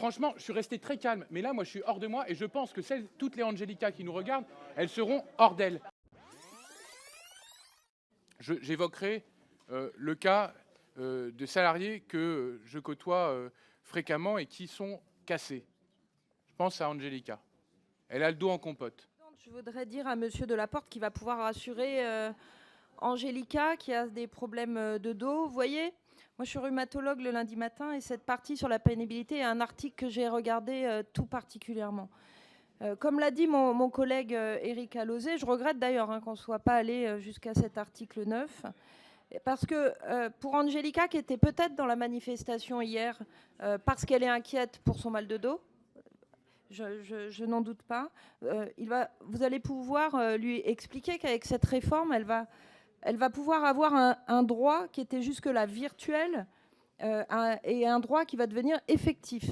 franchement, je suis resté très calme. Mais là, moi, je suis hors de moi et je pense que toutes les Angelica qui nous regardent, elles seront hors d'elles. J'évoquerai le cas de salariés que je côtoie fréquemment et qui sont cassés. Je pense à Angelica. Elle a le dos en compote. Je voudrais dire à Monsieur Delaporte qu'il va pouvoir rassurer Angélica qui a des problèmes de dos. Vous voyez, moi je suis rhumatologue le lundi matin et cette partie sur la pénibilité est un article que j'ai regardé tout particulièrement. Comme l'a dit mon collègue Éric Alauzet, je regrette d'ailleurs qu'on ne soit pas allé jusqu'à cet article 9. Parce que pour Angélica, qui était peut-être dans la manifestation hier, parce qu'elle est inquiète pour son mal de dos, je n'en doute pas. Vous allez pouvoir lui expliquer qu'avec cette réforme, elle va pouvoir avoir un droit qui était jusque-là virtuel et un droit qui va devenir effectif.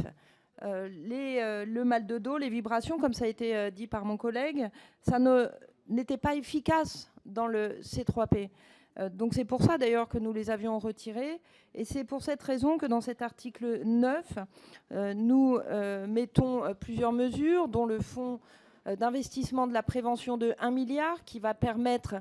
Le mal de dos, les vibrations, comme ça a été dit par mon collègue, ça n'était pas efficace dans le C3P. Donc c'est pour ça d'ailleurs que nous les avions retirés. Et c'est pour cette raison que dans cet article 9, nous mettons plusieurs mesures, dont le fonds d'investissement de la prévention de 1 milliard qui va permettre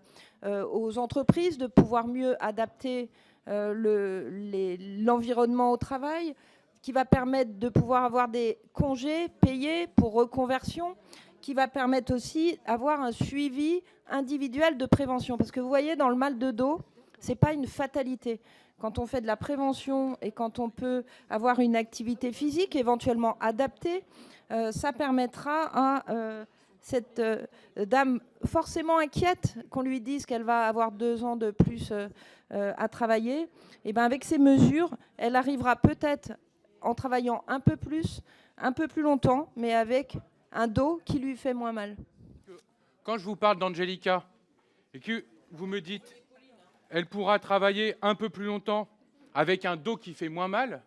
aux entreprises de pouvoir mieux adapter l'environnement au travail, qui va permettre de pouvoir avoir des congés payés pour reconversion, qui va permettre aussi d'avoir un suivi individuel de prévention. Parce que vous voyez, dans le mal de dos, ce n'est pas une fatalité. Quand on fait de la prévention et quand on peut avoir une activité physique éventuellement adaptée, ça permettra à cette dame forcément inquiète qu'on lui dise qu'elle va avoir 2 ans de plus à travailler. Et bien avec ces mesures, elle arrivera peut-être en travaillant un peu plus longtemps, mais avec un dos qui lui fait moins mal. Quand je vous parle d'Angelica et que vous me dites elle pourra travailler un peu plus longtemps avec un dos qui fait moins mal,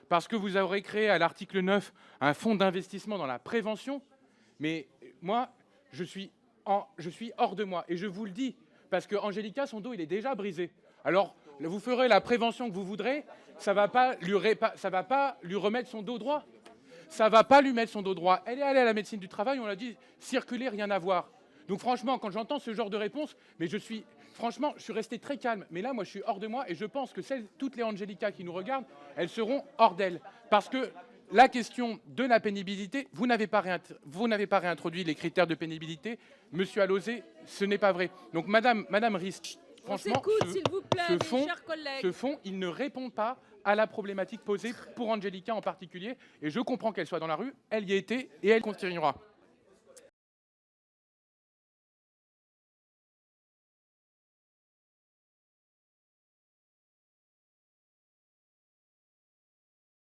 parce que vous aurez créé à l'article 9 un fonds d'investissement dans la prévention, mais moi, je suis hors de moi. Et je vous le dis, parce que Angelica, son dos, il est déjà brisé. Alors, vous ferez la prévention que vous voudrez, ça ne va pas lui remettre son dos droit. Ça ne va pas lui mettre son dos droit. Elle est allée à la médecine du travail, on l'a dit, circuler, rien à voir. Donc franchement, quand j'entends ce genre de réponse, mais je suis resté très calme. Mais là, moi, je suis hors de moi et je pense que toutes les Angelica qui nous regardent, elles seront hors d'elles. Parce que la question de la pénibilité, vous n'avez pas réintroduit les critères de pénibilité. Monsieur Alauzet, ce n'est pas vrai. Donc Madame Rist, franchement, ce fonds, il ne répond pas à la problématique posée pour Angelica en particulier. Et je comprends qu'elle soit dans la rue, elle y a été et elle continuera.